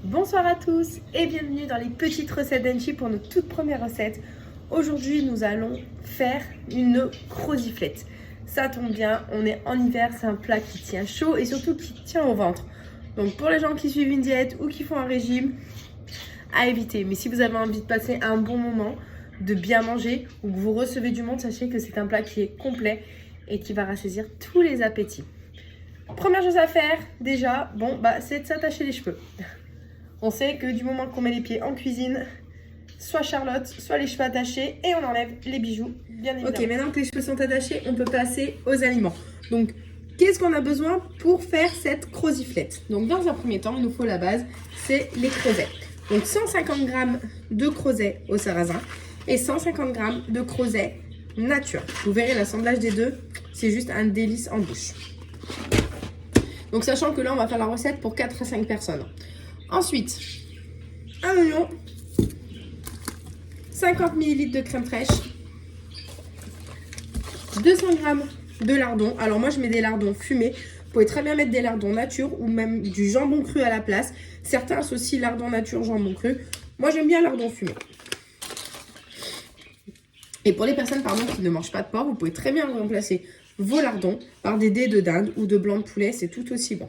Bonsoir à tous et bienvenue dans les petites recettes d'Enchi pour notre toute première recette. Aujourd'hui, nous allons faire une croziflette. Ça tombe bien, on est en hiver, c'est un plat qui tient chaud et surtout qui tient au ventre. Donc pour les gens qui suivent une diète ou qui font un régime, à éviter. Mais si vous avez envie de passer un bon moment, de bien manger ou que vous recevez du monde, sachez que c'est un plat qui est complet et qui va rassaisir tous les appétits. Première chose à faire, déjà, c'est de s'attacher les cheveux. On sait que du moment qu'on met les pieds en cuisine, soit Charlotte, soit les cheveux attachés et on enlève les bijoux, bien évidemment. Ok, maintenant que les cheveux sont attachés, on peut passer aux aliments. Donc, qu'est-ce qu'on a besoin pour faire cette croziflette? Donc, dans un premier temps, il nous faut la base, c'est les creusets. Donc, 150 g de creusets au sarrasin et 150 g de creusets nature. Vous verrez l'assemblage des deux, c'est juste un délice en bouche. Donc, sachant que là, on va faire la recette pour 4 à 5 personnes. Ensuite, un oignon, 50 ml de crème fraîche, 200 g de lardons. Alors moi, je mets des lardons fumés. Vous pouvez très bien mettre des lardons nature ou même du jambon cru à la place. Certains associent lardons nature, jambon cru. Moi, j'aime bien lardons fumés. Et pour les personnes qui ne mangent pas de porc, vous pouvez très bien remplacer vos lardons par des dés de dinde ou de blanc de poulet. C'est tout aussi bon.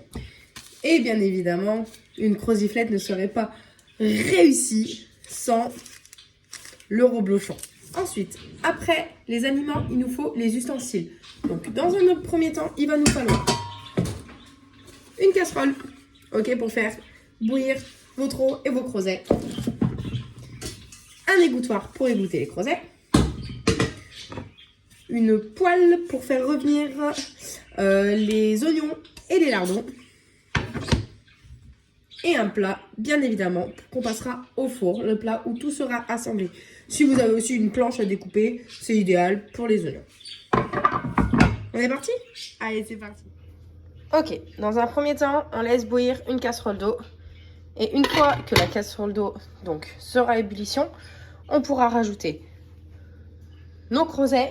Et bien évidemment, une croziflette ne serait pas réussie sans le reblochon. Ensuite, après les aliments, il nous faut les ustensiles. Donc, dans un autre premier temps, il va nous falloir une casserole, ok, pour faire bouillir vos trous et vos creusets. Un égouttoir pour égoutter les creusets. Une poêle pour faire revenir les oignons et les lardons. Et un plat, bien évidemment, qu'on passera au four, le plat où tout sera assemblé. Si vous avez aussi une planche à découper, c'est idéal pour les oignons. On est parti? Allez, c'est parti. Ok, dans un premier temps, on laisse bouillir une casserole d'eau. Et une fois que la casserole d'eau sera à ébullition, on pourra rajouter nos creusets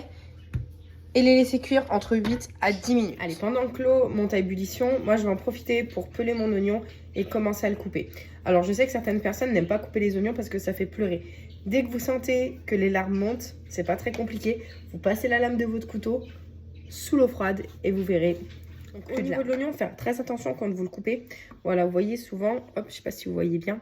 et les laisser cuire entre 8 à 10 minutes. Allez, pendant que l'eau monte à ébullition, moi je vais en profiter pour peler mon oignon et commencer à le couper. Alors je sais que certaines personnes n'aiment pas couper les oignons parce que ça fait pleurer. Dès que vous sentez que les larmes montent, c'est pas très compliqué. Vous passez la lame de votre couteau sous l'eau froide et vous verrez. Donc, au niveau de l'oignon, faire très attention quand vous le coupez. Voilà, vous voyez souvent, hop, je sais pas si vous voyez bien.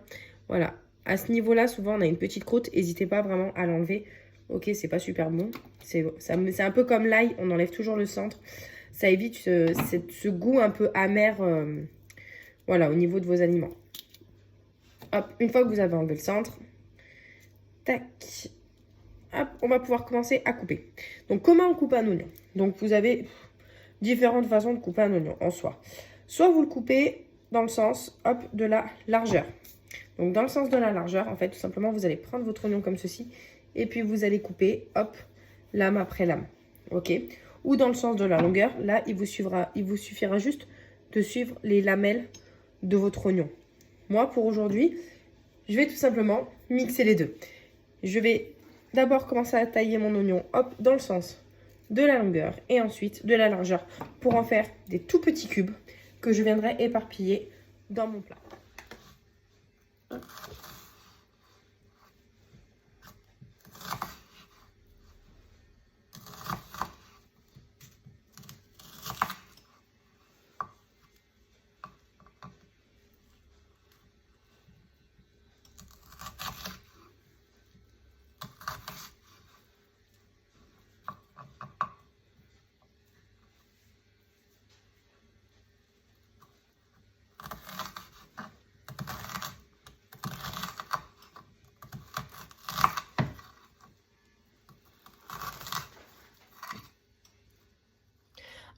Voilà, à ce niveau-là, souvent on a une petite croûte. N'hésitez pas vraiment à l'enlever. Ok, c'est pas super bon. C'est un peu comme l'ail, on enlève toujours le centre. Ça évite ce goût un peu amer voilà, au niveau de vos aliments. Hop, une fois que vous avez enlevé le centre, tac, hop, on va pouvoir commencer à couper. Donc, comment on coupe un oignon? Donc, vous avez différentes façons de couper un oignon en soi. Soit vous le coupez dans le sens, hop, de la largeur. Donc, dans le sens de la largeur, en fait, tout simplement, vous allez prendre votre oignon comme ceci. Et puis, vous allez couper, hop, lame après lame. Ok? Ou dans le sens de la longueur, là, il vous suffira juste de suivre les lamelles de votre oignon. Moi, pour aujourd'hui, je vais tout simplement mixer les deux. Je vais d'abord commencer à tailler mon oignon, hop, dans le sens de la longueur et ensuite de la largeur pour en faire des tout petits cubes que je viendrai éparpiller dans mon plat. Hop.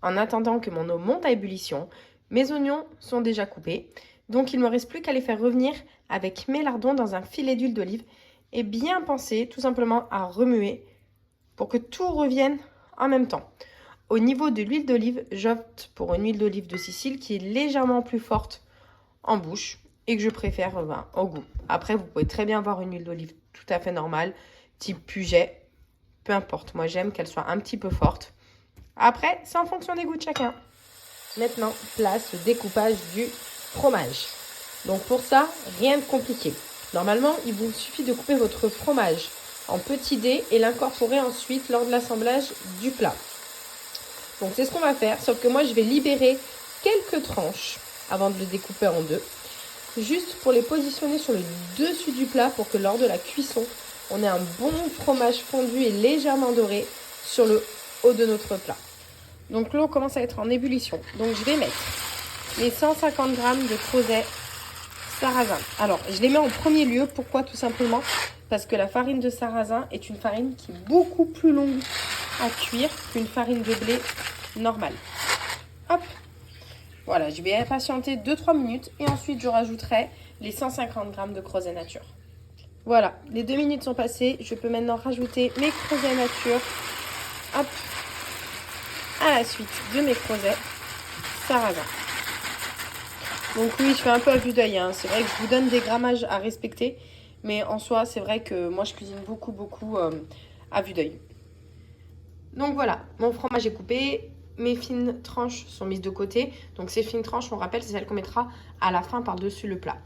En attendant que mon eau monte à ébullition, mes oignons sont déjà coupés. Donc, il ne me reste plus qu'à les faire revenir avec mes lardons dans un filet d'huile d'olive et bien penser tout simplement à remuer pour que tout revienne en même temps. Au niveau de l'huile d'olive, j'opte pour une huile d'olive de Sicile qui est légèrement plus forte en bouche et que je préfère au goût. Après, vous pouvez très bien avoir une huile d'olive tout à fait normale, type Puget, peu importe. Moi, j'aime qu'elle soit un petit peu forte. Après, c'est en fonction des goûts de chacun. Maintenant, place le découpage du fromage. Donc pour ça, rien de compliqué. Normalement, il vous suffit de couper votre fromage en petits dés et l'incorporer ensuite lors de l'assemblage du plat. Donc c'est ce qu'on va faire, sauf que moi je vais libérer quelques tranches avant de le découper en deux, juste pour les positionner sur le dessus du plat pour que lors de la cuisson, on ait un bon fromage fondu et légèrement doré sur le haut de notre plat. Donc l'eau commence à être en ébullition, donc je vais mettre les 150 g de crozet sarrasin. Alors je les mets en premier lieu, pourquoi? Tout simplement parce que la farine de sarrasin est une farine qui est beaucoup plus longue à cuire qu'une farine de blé normale. Hop, voilà, je vais patienter 2-3 minutes et ensuite je rajouterai les 150 g de crozet nature. Voilà, les 2 minutes sont passées, je peux maintenant rajouter mes creusets nature, hop, à la suite de mes creusets sarrasin. Donc oui, je fais un peu à vue d'œil, hein. C'est vrai que je vous donne des grammages à respecter, mais en soi, c'est vrai que moi je cuisine beaucoup à vue d'œil. Donc voilà, mon fromage est coupé, mes fines tranches sont mises de côté. Donc ces fines tranches, on rappelle, c'est celles qu'on mettra à la fin par-dessus le plat.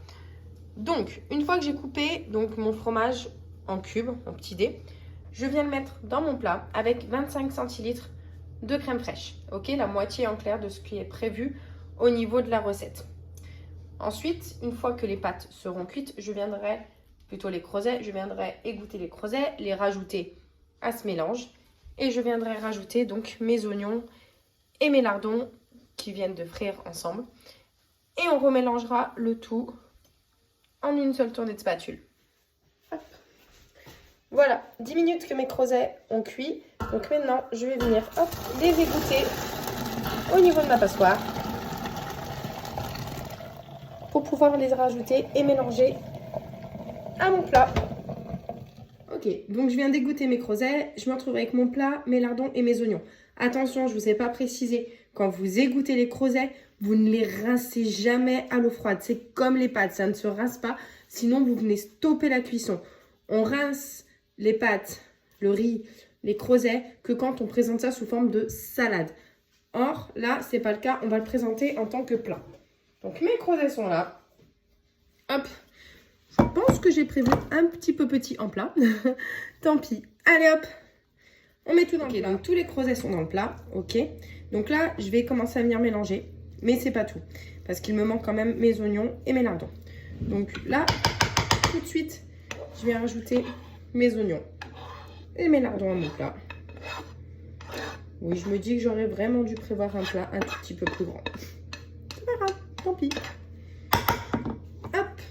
Donc, une fois que j'ai coupé donc, mon fromage en cubes, en petits dés, je viens le mettre dans mon plat avec 25 centilitres de crème fraîche. Ok, la moitié en clair de ce qui est prévu au niveau de la recette. Ensuite, une fois que les pâtes seront cuites, je viendrai égoutter les creusets, les rajouter à ce mélange. Et je viendrai rajouter donc mes oignons et mes lardons qui viennent de frire ensemble. Et on remélangera le tout en une seule tournée de spatule. Hop. Voilà, 10 minutes que mes creusets ont cuit. Donc maintenant, je vais venir les égoutter au niveau de ma passoire pour pouvoir les rajouter et mélanger à mon plat. Ok, donc je viens d'égoutter mes creusets. Je me retrouve avec mon plat, mes lardons et mes oignons. Attention, je ne vous ai pas précisé, quand vous égouttez les creusets, vous ne les rincez jamais à l'eau froide. C'est comme les pâtes, ça ne se rince pas. Sinon, vous venez stopper la cuisson. On rince les pâtes, le riz, les creusets que quand on présente ça sous forme de salade. Or, là, ce n'est pas le cas. On va le présenter en tant que plat. Donc, mes creusets sont là. Hop. Je pense que j'ai prévu un petit peu petit en plat. Tant pis. Allez, hop. On met tout dans le plat. Donc, tous les creusets sont dans le plat. Ok. Donc là, je vais commencer à venir mélanger. Mais c'est pas tout. Parce qu'il me manque quand même mes oignons et mes lardons. Donc là, tout de suite, je vais rajouter mes oignons et mes lardons à mon plat. Oui, je me dis que j'aurais vraiment dû prévoir un plat un tout petit peu plus grand. C'est pas grave, tant pis. Hop.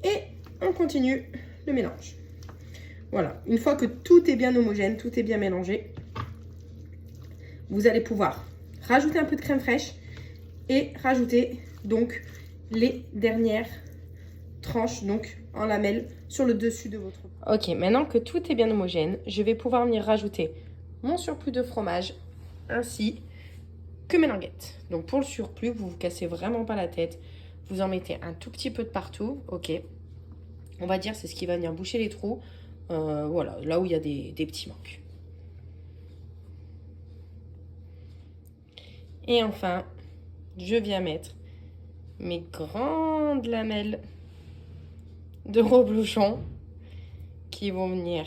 Et on continue le mélange. Voilà, une fois que tout est bien homogène, tout est bien mélangé, vous allez pouvoir rajouter un peu de crème fraîche et rajouter donc les dernières tranches donc en lamelles sur le dessus de votre plat. Ok, maintenant que tout est bien homogène, je vais pouvoir venir rajouter mon surplus de fromage ainsi que mes languettes. Donc pour le surplus, vous vous cassez vraiment pas la tête. Vous en mettez un tout petit peu de partout, ok. On va dire c'est ce qui va venir boucher les trous. Voilà, là où il y a des petits manques. Et enfin, je viens mettre mes grandes lamelles de reblochon qui vont venir,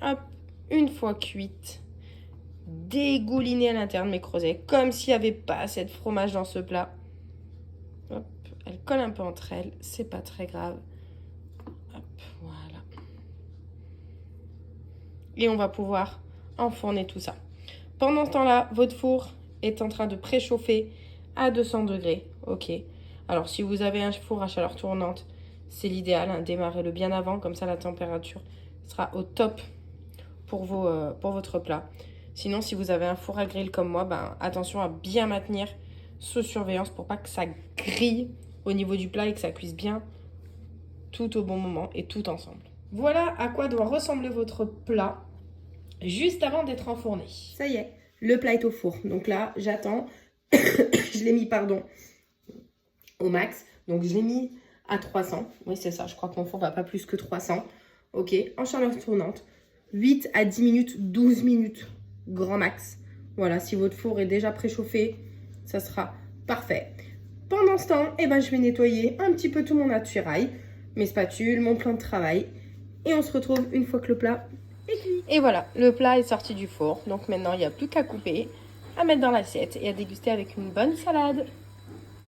hop, une fois cuites, dégouliner à l'intérieur de mes creusets, comme s'il n'y avait pas assez de fromage dans ce plat. Hop, elles collent un peu entre elles, c'est pas très grave. Hop, voilà. Et on va pouvoir enfourner tout ça. Pendant ce temps-là, votre four est en train de préchauffer à 200 degrés. Ok. Alors, si vous avez un four à chaleur tournante, c'est l'idéal. Hein, démarrez-le bien avant. Comme ça, la température sera au top pour votre plat. Sinon, si vous avez un four à grill comme moi, attention à bien maintenir sous surveillance pour pas que ça grille au niveau du plat et que ça cuise bien tout au bon moment et tout ensemble. Voilà à quoi doit ressembler votre plat juste avant d'être enfourné. Ça y est, le plat est au four. Donc là, j'attends. Je l'ai mis, au max. Donc, je l'ai mis à 300. Oui, c'est ça. Je crois que mon four va pas plus que 300. Ok, en chaleur tournante. 8 à 10 minutes, 12 minutes, grand max. Voilà, si votre four est déjà préchauffé, ça sera parfait. Pendant ce temps, eh ben, je vais nettoyer un petit peu tout mon attirail, mes spatules, mon plan de travail. Et on se retrouve une fois que le plat est cuit. Et voilà, le plat est sorti du four. Donc maintenant, il n'y a plus qu'à couper, à mettre dans l'assiette et à déguster avec une bonne salade.